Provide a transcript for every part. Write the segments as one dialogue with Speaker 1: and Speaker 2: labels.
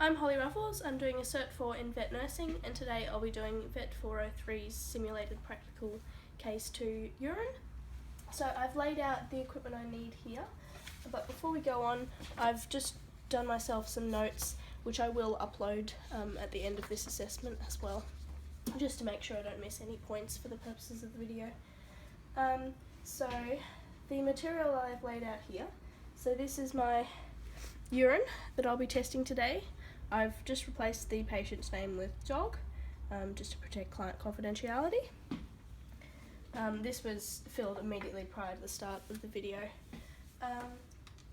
Speaker 1: I'm Holly Ruffles. I'm doing a Cert 4 in vet nursing, and today I'll be doing VET403's simulated practical case 2 urine. So I've laid out the equipment I need here, but before we go on, I've just done myself some notes which I will upload at the end of this assessment as well, just to make sure I don't miss any points for the purposes of the video. So the material I've laid out here, so this is my urine that I'll be testing today. I've just replaced the patient's name with dog, just to protect client confidentiality. This was filled immediately prior to the start of the video.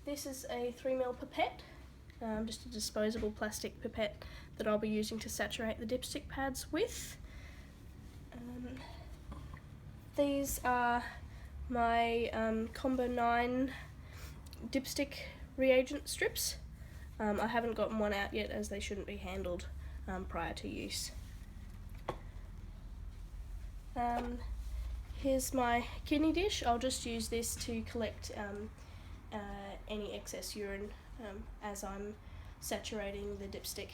Speaker 1: This is a 3 ml pipette, just a disposable plastic pipette that I'll be using to saturate the dipstick pads with. These are my Combo 9 dipstick reagent strips. I haven't gotten one out yet as they shouldn't be handled prior to use. Here's my kidney dish. I'll just use this to collect any excess urine as I'm saturating the dipstick.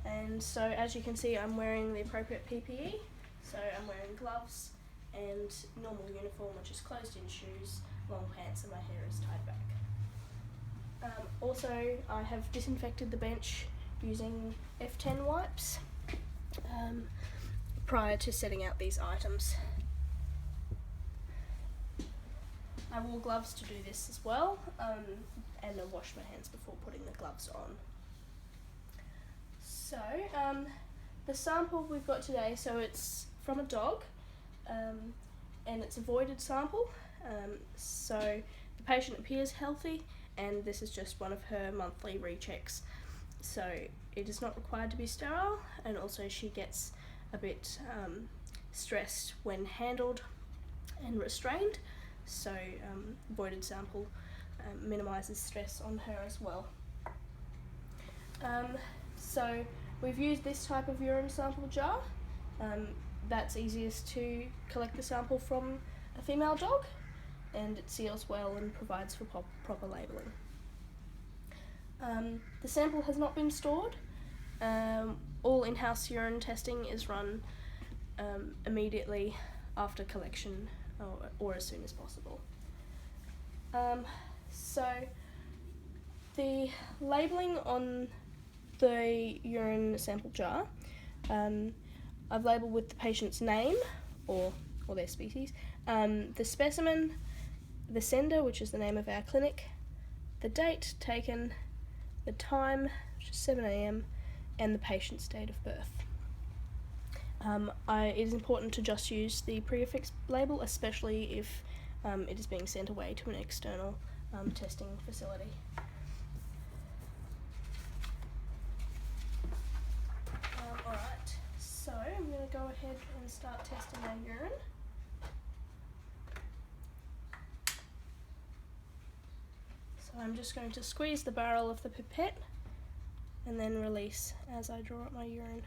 Speaker 1: And so as you can see, I'm wearing the appropriate PPE. So I'm wearing gloves and normal uniform, which is closed-in shoes, long pants, and my hair is tied back. Also, I have disinfected the bench using F10 wipes prior to setting out these items. I wore gloves to do this as well, and I washed my hands before putting the gloves on. So, the sample we've got today, so it's from a dog, and it's a voided sample, so the patient appears healthy, and this is just one of her monthly rechecks, so it is not required to be sterile, and also she gets a bit stressed when handled and restrained, so voided sample minimises stress on her as well. So we've used this type of urine sample jar. That's easiest to collect the sample from a female dog, and it seals well and provides for proper labelling. The sample has not been stored. All in-house urine testing is run immediately after collection or as soon as possible. So the labelling on the urine sample jar, I've labelled with the patient's name or their species, the specimen, the sender, which is the name of our clinic, the date taken, the time, which is 7 AM, and the patient's date of birth. It is important to just use the pre-affixed label, especially if it is being sent away to an external testing facility. Alright, so I'm going to go ahead and start testing our urine. So I'm just going to squeeze the barrel of the pipette and then release as I draw up my urine.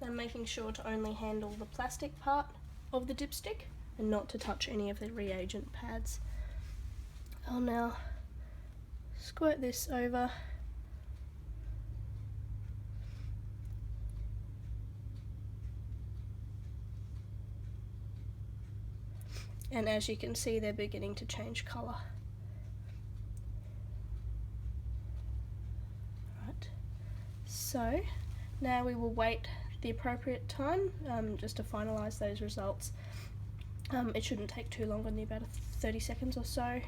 Speaker 1: I'm making sure to only handle the plastic part of the dipstick and not to touch any of the reagent pads. I'll now squirt this over . And as you can see, they're beginning to change colour. Right. So now we will wait the appropriate time just to finalise those results. It shouldn't take too long, only about 30 seconds or so.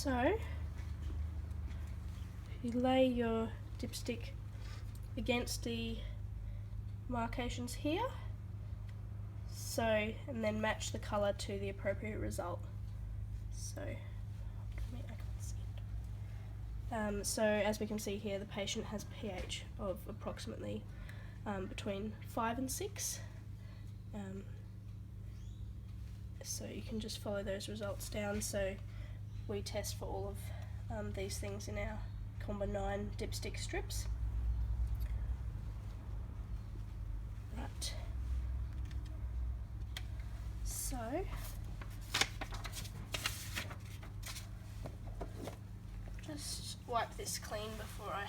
Speaker 1: So, if you lay your dipstick against the markations here, So, and then match the colour to the appropriate result. So, so as we can see here, the patient has pH of approximately between 5 and 6. So you can just follow those results down. So we test for all of these things in our Combo 9 dipstick strips. Right. So just wipe this clean before I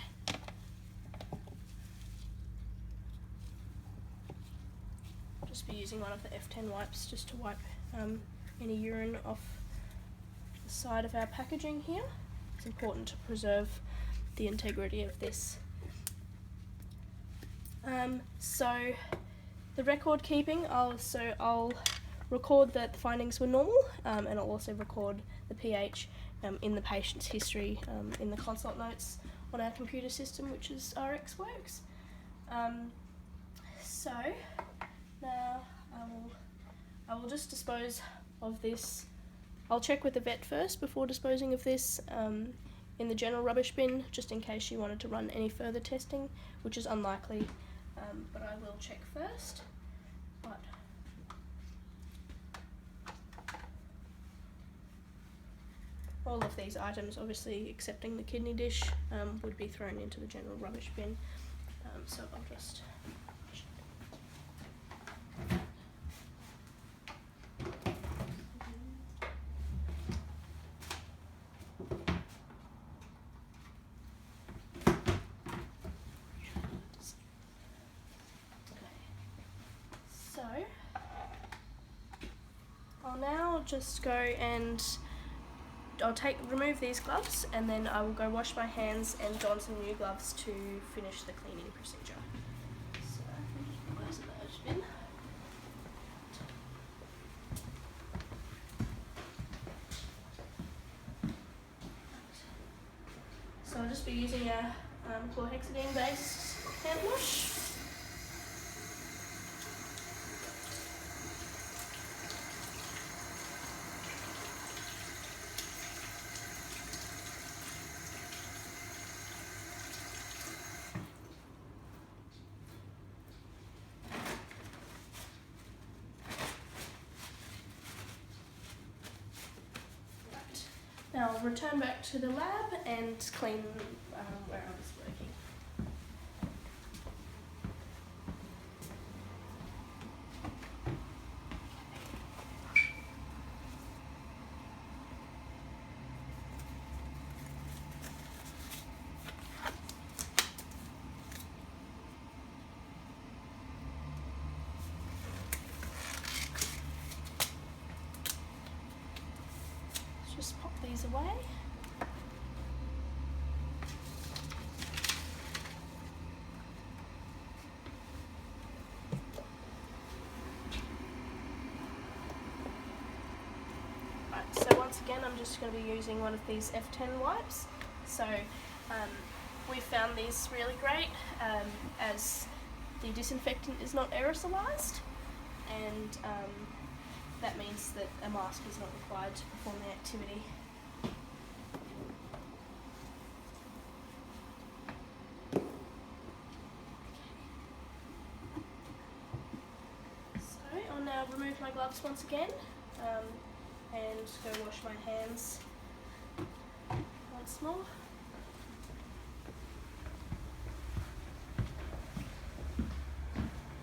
Speaker 1: just be using one of the F10 wipes just to wipe any urine off the side of our packaging here. It's important to preserve the integrity of this. So the record keeping, I'll record that the findings were normal, and I'll also record the pH in the patient's history in the consult notes on our computer system, which is RxWorks. So now I will just dispose of this. I'll check with the vet first before disposing of this in the general rubbish bin, just in case she wanted to run any further testing, which is unlikely, but I will check first. But all of these items, obviously excepting the kidney dish, would be thrown into the general rubbish bin. So I'll just I'll now just go and I'll remove these gloves, and then I will go wash my hands and don some new gloves to finish the cleaning procedure. So where's the rubbish bin? So I'll just be using a chlorhexidine based hand wash. Now I'll return back to the lab and clean where I was working. Just pop these away. Right, so once again I'm just going to be using one of these F10 wipes. So we found these really great as the disinfectant is not aerosolized, and that means that a mask is not required to perform the activity. So I'll now remove my gloves once again and go wash my hands once more.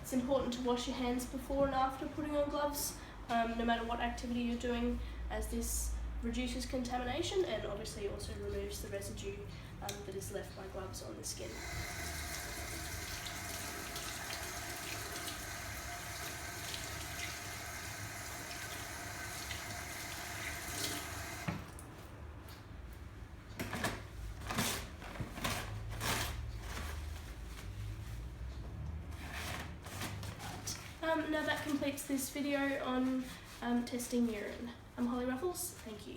Speaker 1: It's important to wash your hands before and after putting on gloves, no matter what activity you're doing, as this reduces contamination and obviously also removes the residue that is left by gloves on the skin. Now that completes this video on testing urine. I'm Holly Ruffles, thank you.